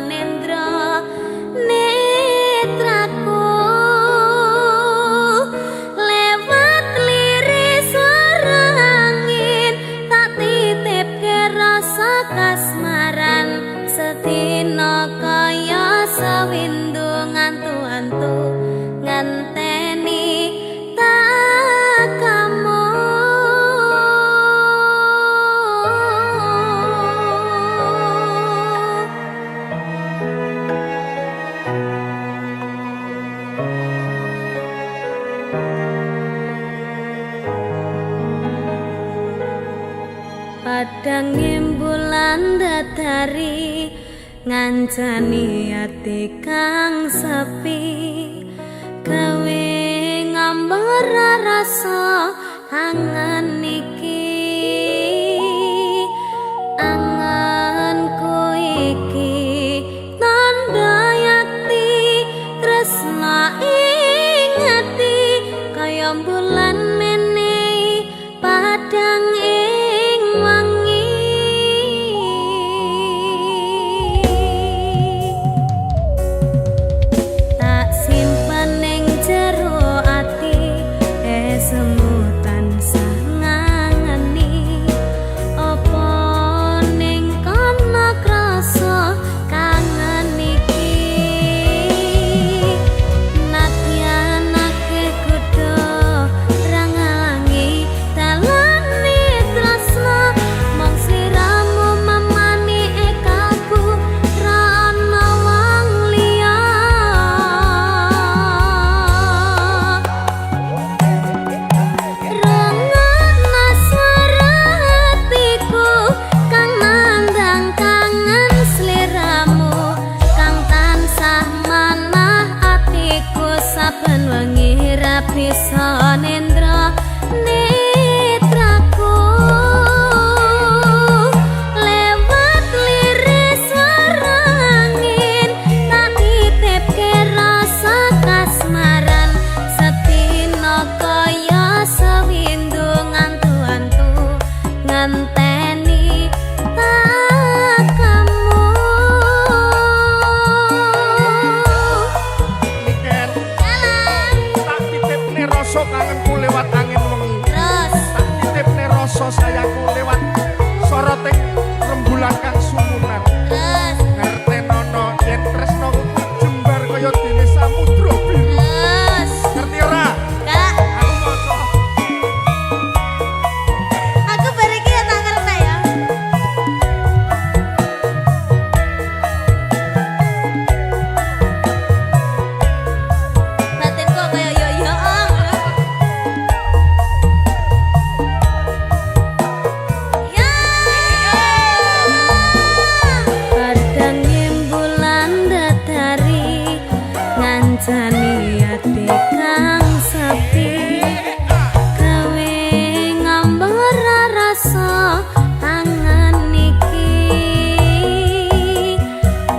nendra netraku lewat liris suara angin tak titipke rasa kasmaran sedina kaya sawindu ngantu-antu nganteni tak kamu. Padang bulan datari ngancani ati kang sepi gawe ngambar rasa angan iki anganku iki tanda yakti tresna ing ati kaya bulan menehi padang ing wangi tak simpan ning jero ati semu tansah ngangeni apa ning kana krasa kangen iki nadyan akeh kudu rangangi dalane tresna mong sliramu mamani ekaku ra ana wong liya rangana swara hatiku kang nandang kangen sliramu kang tansah manah atiku saben wengi ra bisa nendra netraku lewat liris suara angin tak titipke rasa kasmaran sedina kaya sawindu ngantu-antu nganteni tak kamu. Niken tak titipne rasa kangenku lewat angin wengi Terus tak titipne rasa sayangku lewat soroting rembulan kang sumunan terus ngertenono yen tresnaku jembar kaya dene samudra biru terus ngerti ora Kak, aku maca aku bariki ya tak ngerti ya. Batinku kaya yo-yo. Ya. Padang bulan datari ngancani ati kang sepi gawe ngambar rasa angan iki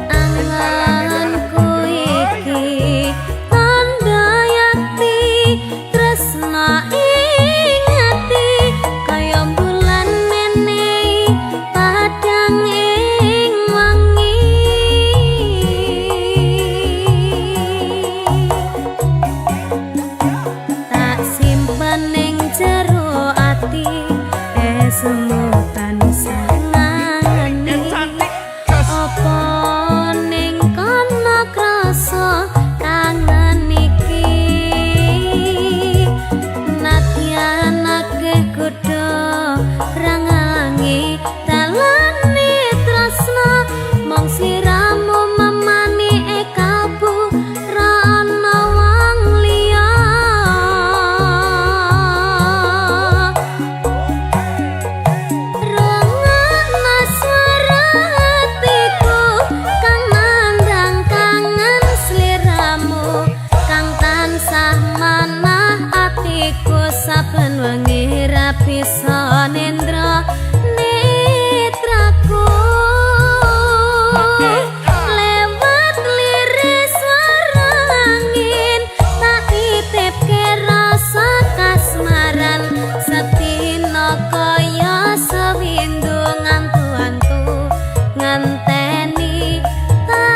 anganku iki tanda yakti tresna ing ati kaya bulan menehi padang ing wangi tak simpan ning jero ati semu tansah ngangeni apa ning kana krasa kangen iki nadyan akeh kudu rangangi dalane tresna mong sliramu mamani ekaku ra ana wong liya rangana swara hatiku kang nandang kangen sliramu kang tansah manah atiku saben wengi ra bisa nendra netraku lewat liris suara angin tak titipke rasa kasmaran sedina kaya sawindu ngantu-antu nganteni tak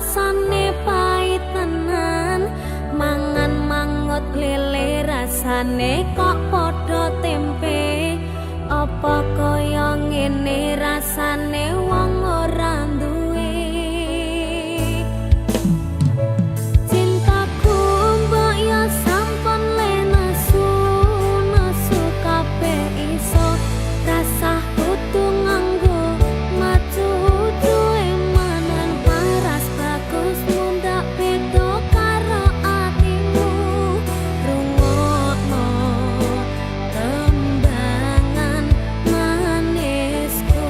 rasane pait tenan mangan mangut lele rasane kok padha tempe apa kaya ngene rasane wong ora duwe cintaku mbok ya sampun lenesu nesu kabeh iso rasah kudu nganggo macu duwe manan paras bagus mundak beda karo atimu rungokno tembangan manisku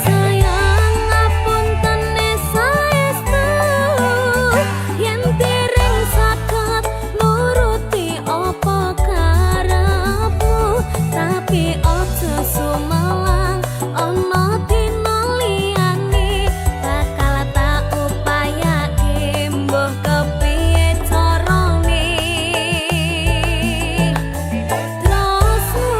sayang ngapunten saestu yen dereng saged nuruti apa karepmu tapi aja sumelang ana dina liyane bakal tak upayake mbuh kepiye carane tresnaku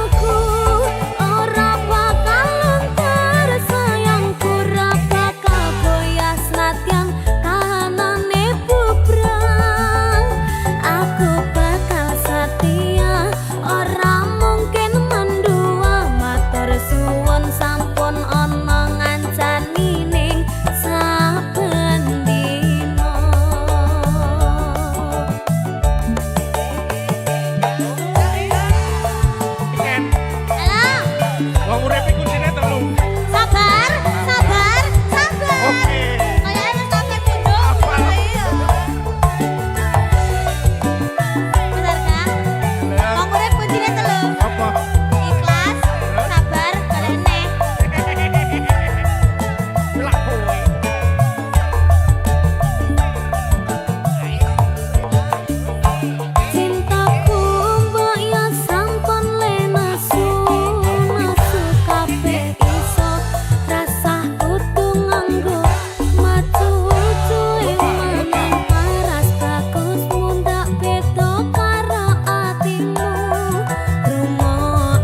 ora bakal luntur sayangku ora bakal goyah senadyan kahanane bubrang aku bakal setia ora mungkin mendua matur suwun sampun ana ngancani ning saben dina Ken, halo wong urip iku kuncine telu. sabar sabar sabar Oke. kaya wis sampe pundho Apa? iya bener kan wong urip kuncine telu Apa? ikhlas sabar golekne Lah kowe. cintaku mbok ya sampun lenesu nesu kabeh iso rasah kudu nganggo macu cuwe mangan paras bagus mundak beda karo atimu rungokno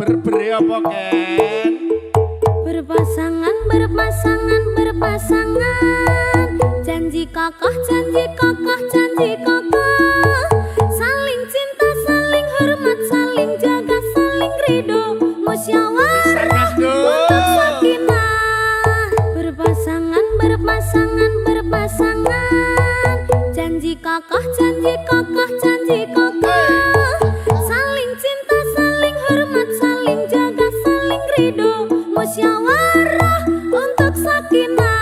berberi apa Ken? Berpasangan, berpasangan, berpasangan. Janji kokoh, janji kokoh, janji kokoh. Saling cinta, saling hormat, saling jaga, saling ridho, musyawarah untuk sakinah. Berpasangan, berpasangan, berpasangan. Janji kokoh, janji kokoh, janji kokoh. Saling cinta, saling hormat, saling jaga, saling ridho, musyawarah untuk sakinah.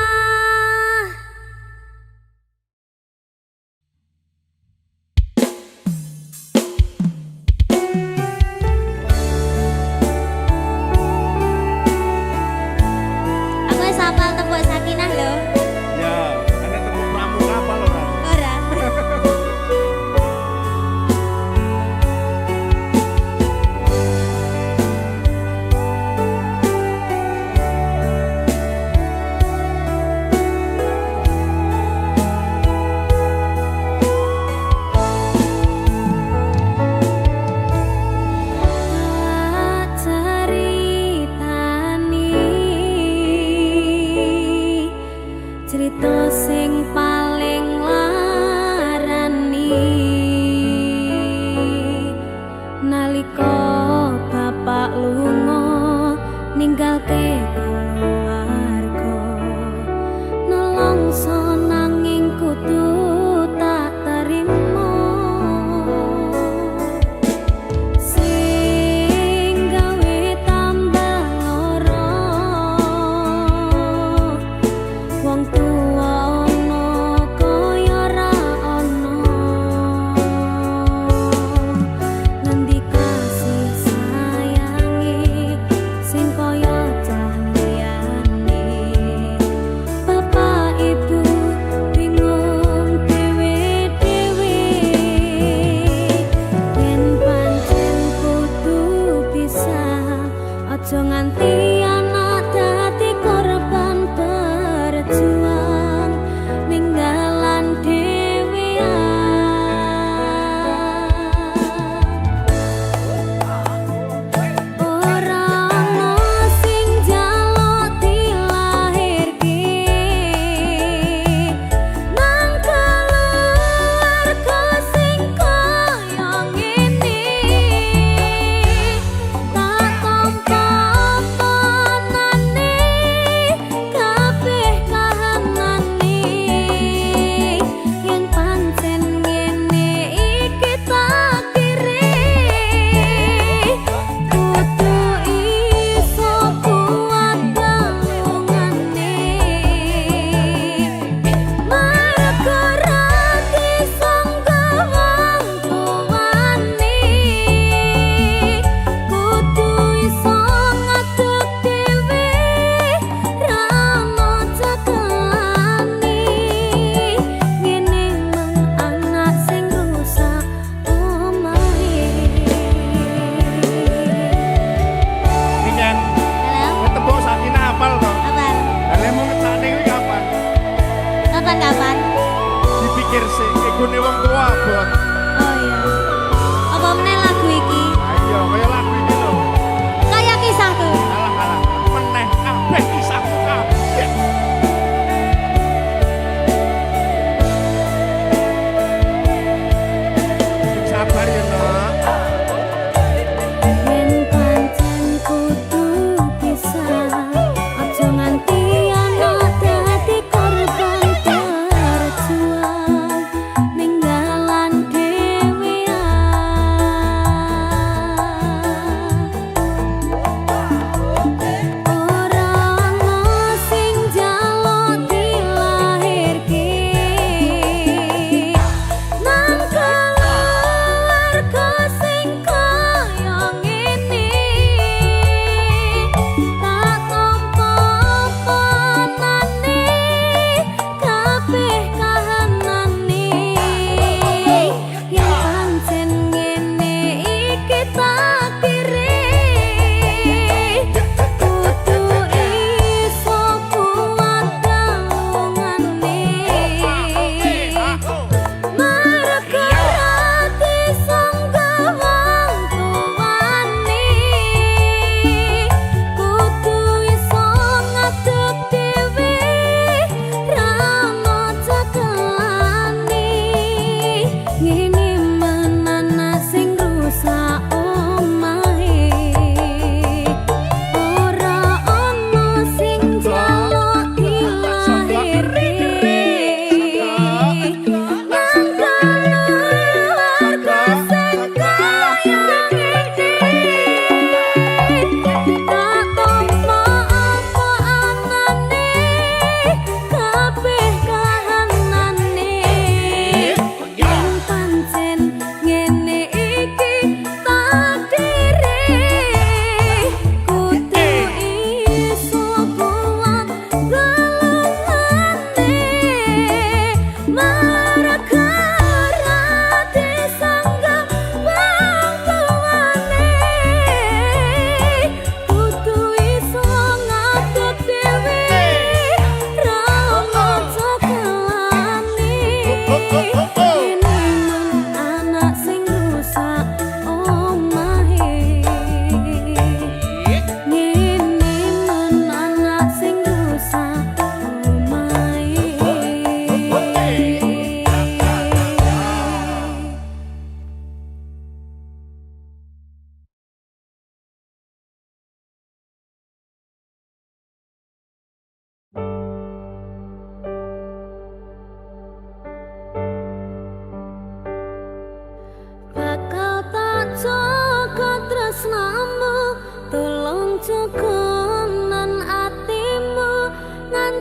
Aku wis hafal tembok sakinah lho. Ya, ana temu pramuka apa lho kan? Ora. Cerita sing paling larani nalika bapak lunga ninggalke keluarga nelongso nanging kudu tak terima sing gawe tambah lara wong tuwa ana kaya ra ana ngendi kasih sayangi sing kaya cah liyane bapak ibu bingung dhewe-dhewe yen pancen kudu pisah aja nganti anak dadi korban berjuang ninggalan ora ana sing njaluk dilahirke nang keluarga sing kaya ngene tak tampa omonane kabeh kahanane yen pancen ngene iki takdire kudu iso kuat galungane mergo ra disangga wong tuwane kudu iso ngadeg dhewe ra ono cekelane ngene mang anak sing rusak omahe. Ken, Halo, tembok sakinah apal to? kapan? Lah mau ngecane kuwi kapan? Kapan? Dipikir sih, egone wong tua abot. Oh iya. Apa meneh lagu iki? Ayo, kaya lagu iki lho. Kayak kisahku. Alah, meneh kabeh kisahku kabeh. Sabar ya, Nak. Yen pancen kudu pisah, aja nganti anak dadi korban berjuang ninggalan dhewe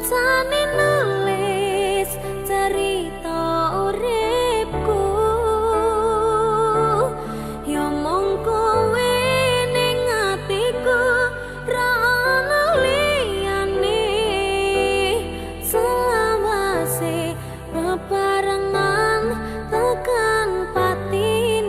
ngancani nulis cerita uripku yo mung kowe ning atiku ra ono liyane selawase bebarengan tekan patine.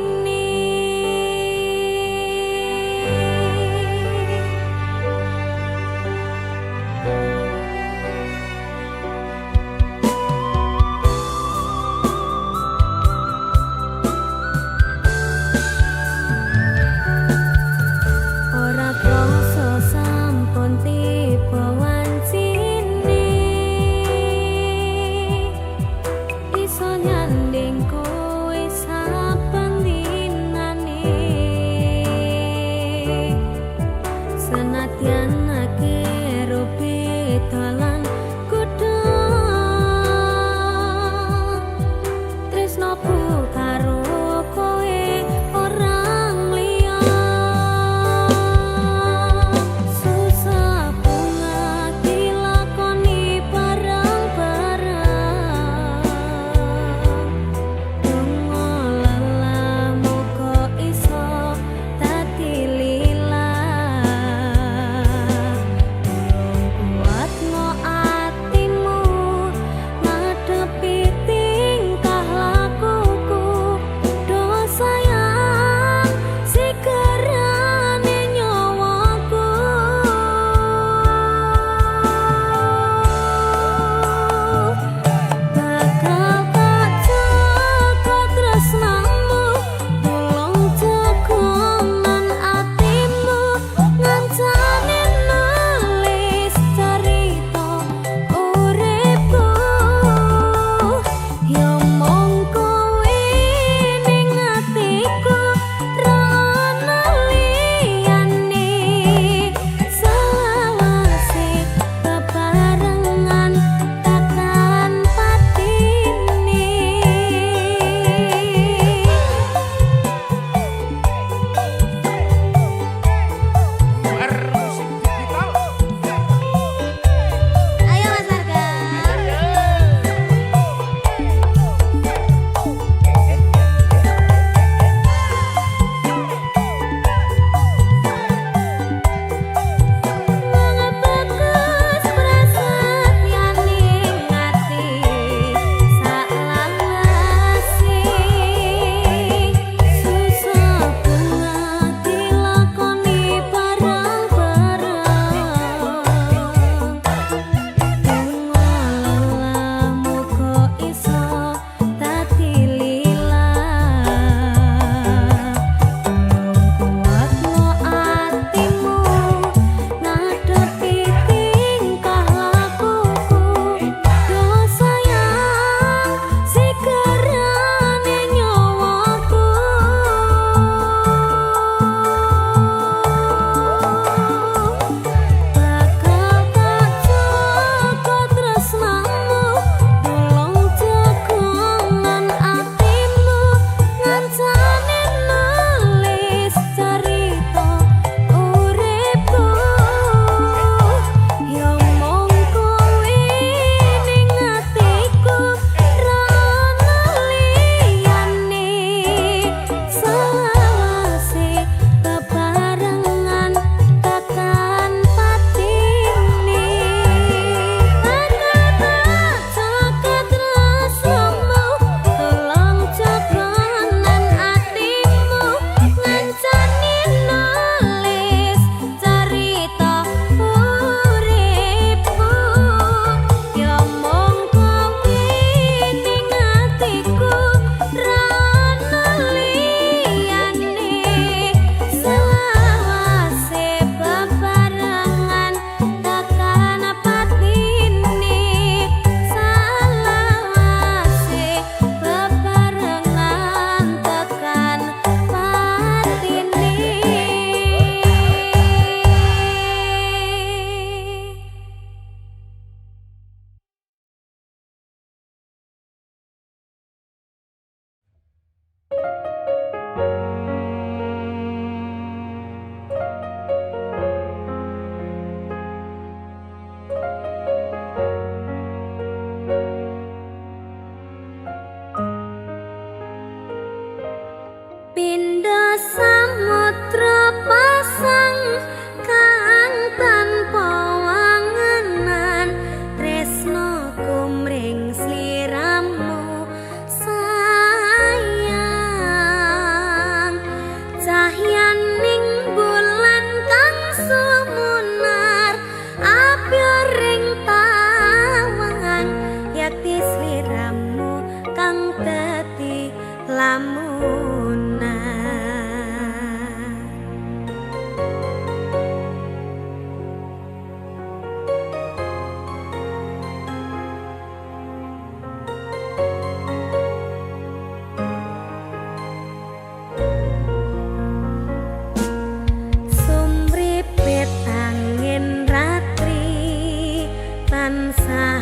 tansah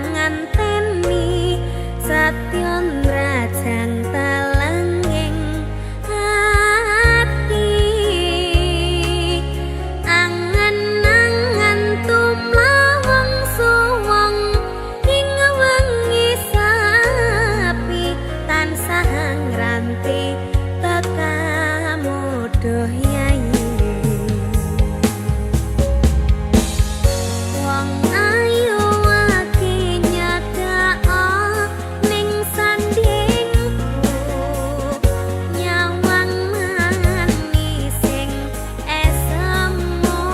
nganteni satyon rajang telenging ati angen-angen tumlawang suwung ing wengi sapi tansah ngranti tekamuduh yayi wong ayu aki nyadao ning sandingku nyawang manising esemu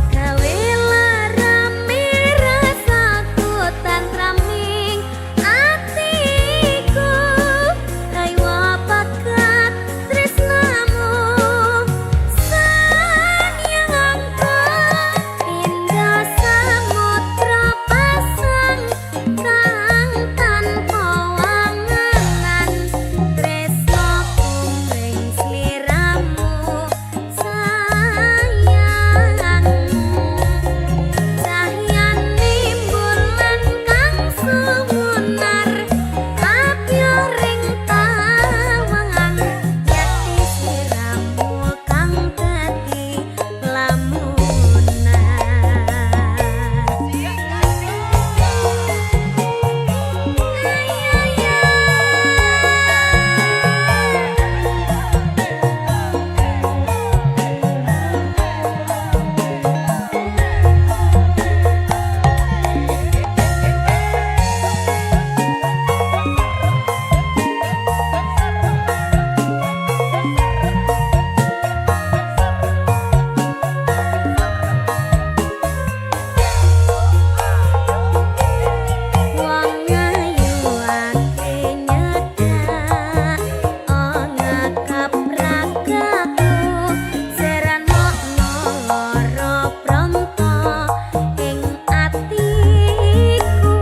gawe larame rasaku tantraming atiku kaya bakat tresnamu sanyangku indah samudra pasang kang tanpa wangenan tresno kumring sliramu sayang cahyane bulan kang sumunar apyo ring tawangan yati sliramu kang dadi lamunan wong ayu ake nyedak ngakap ragaku seranokno lara pronto ing atiku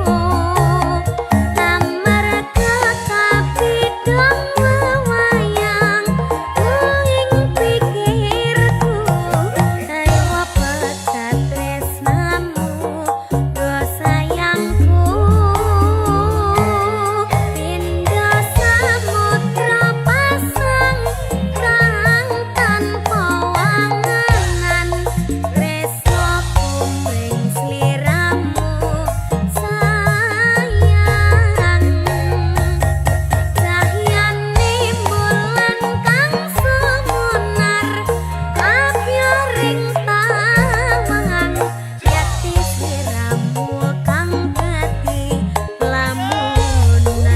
amarga kapidhang wewayang ing pikirku kaya bakat tresnamu do sayangku indah samudra pasang kang tanpa wangenan tresno kumring sliramu sayang cahyane bulan kang sumunar apyo ring tawangan yati sliramu kang dadi lamunan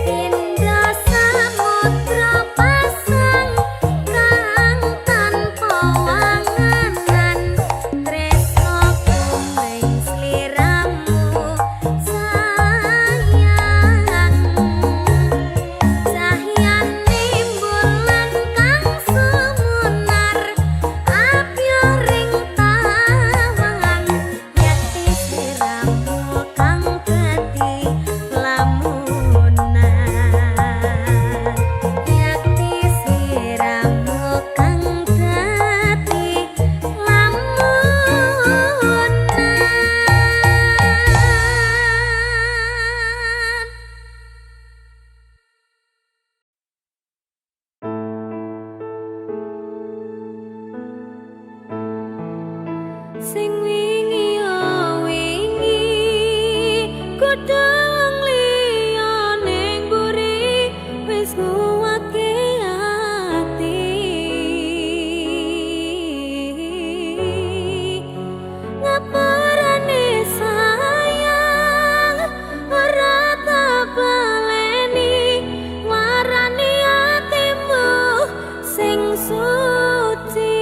indah samudra pasang kang tanpa wangenan tresno kumring sliramu sayang cahyane bulan kang sumunar apyo ring tawangan yati sliramu kang dadi lamunan yati sliramu kang dadi lamunan sing wingi yo wingi kudu wong liya ning mburi wis nguwake ati ngapurane sayang ora tak baleni warani atimu sing suci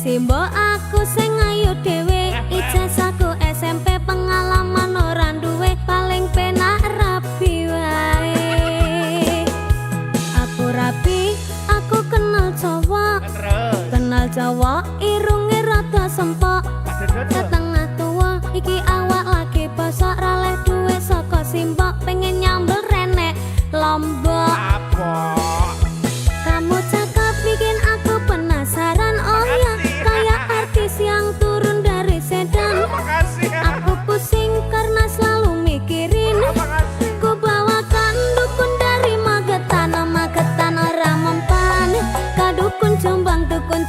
Simbo aku sing ayu dhewe, ijazahku SMP pengalaman ora duwe, paling penak rabi wae. Aku rabi, aku kenal Jawa, irunge rada sempok, setengah tua, iki awak lagi bosok, raleh duwe saka Simbok, pengen nyambel renek Lombok. Kamu cakep bikin aku penasaran, oh ya, kayak artis yang turun dari sedan. Aku pusing karena selalu mikirin, ku bawakan dukun dari Magetan, Magetan ora mempan. Kadukun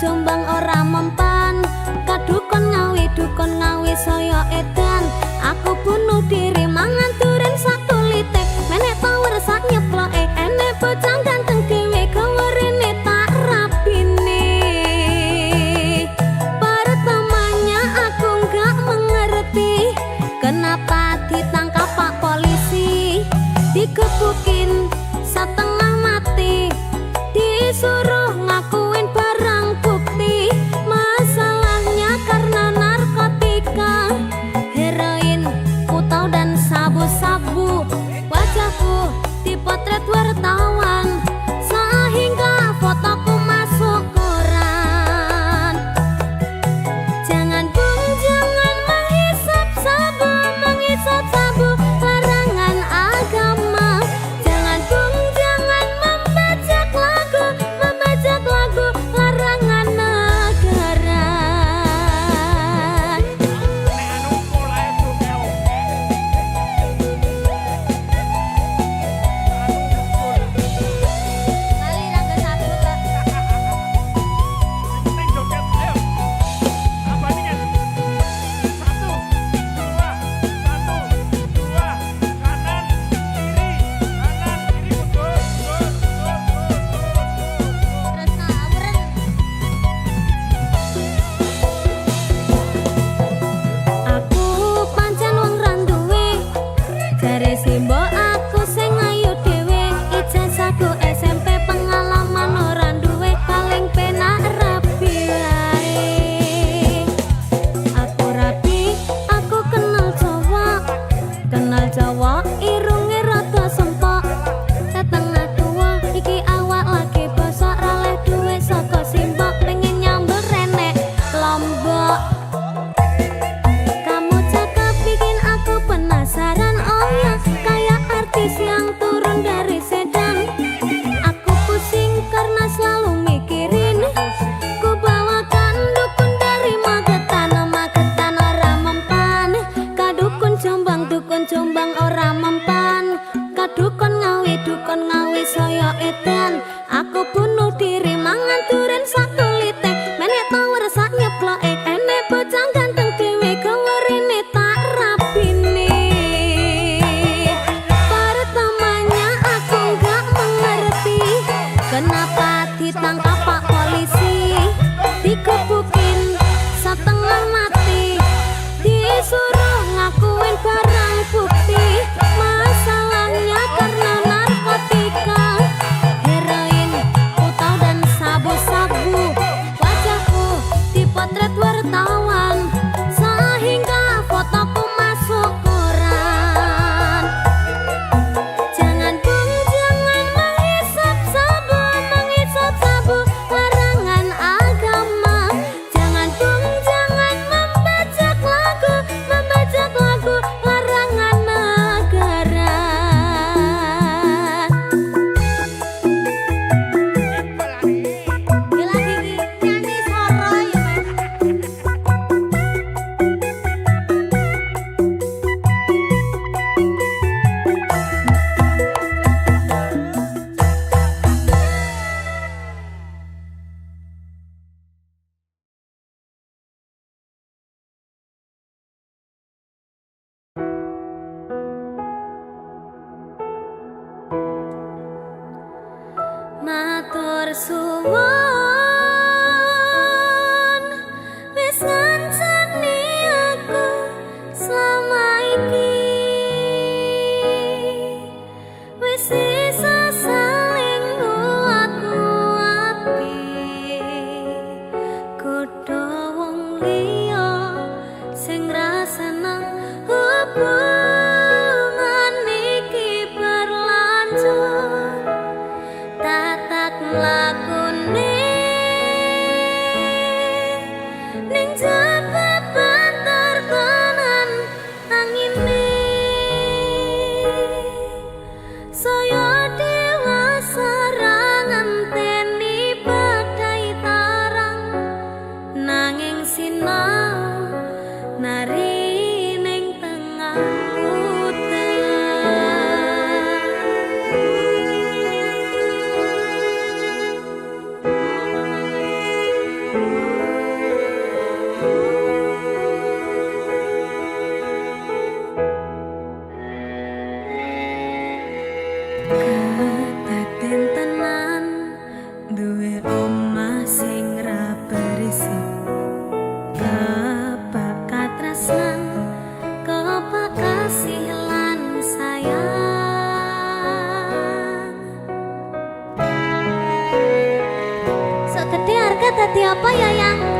Jombang ora mempan. Kadukun Ngawi saya edan. Aku bunuh diri mangan duren satu litek, menek power sak nyeploke, enek bocah ganteng dhewe gawerene tak rapine. Pertamanya aku nggak mengerti kenapa ditangkap Pak Polisi, digebukin setengah mati, disuruh ngakuin barang bukti. Masalahnya karena narkotika, heroin, putau dan sabu-sabu. Wajahku dipotret wartawan sehingga fotoku masuk koran. Jangan bung, jangan menghisap sabu, larangan agama. Jangan bung, jangan membajak lagu, larangan negara. Kali rangga sabu Kak. Terus ngawuren. Aku pancen wong randuwe, jare Simbo aku sing ayu dhewe, ijazahku SMP pengalaman ora duwe, paling penak rabi wae. Aku rabi, aku kenal Jawa, irunge rada sempok, setengah tua, iki awak lagi bosok, raleh duwe saka Simbok, pengen nyambel renek Lombok. Kamu cakep bikin aku penasaran, oh ya, kayak artis yang turun dari sedan. Aku pusing karena selalu mikirin, ku bawakan dukun dari Magetan, Magetan ora mempan. Kadukun Jombang ora mempan. Kadukun Ngawi saya edan. Aku bunuh diri mangan duren satu litek, menek power sak nyeploke, enek bocah ganteng dhewe gawerene tak rapine. Pertamanya aku nggak mengerti kenapa ditangkap Pak Polisi, digebukin setengah mati, disuruh ngakuin barang bukti. Masalahnya karena narkotika, heroin, putau dan sabu-sabu. Wajahku dipotret wartawan sehingga fotoku masuk koran. Jangan bung, jangan menghisap sabu, larangan agama. Jangan bung, jangan membajak lagu, larangan negara. Gila gigi nyanyi soro ya Mas. Matur suwun wis ngancani aku selama iki, wis isa saling nguat-nguati, kudu tak mlakune ning jaba banter tenan angine saya dewasa ngenteni badai tarang nanging sinau nari ning tengah kadaden tenan duwe omah sing ra berisik kebakat tresnan kebakat kasih lan sayang sok gede harga dadi apa ya yang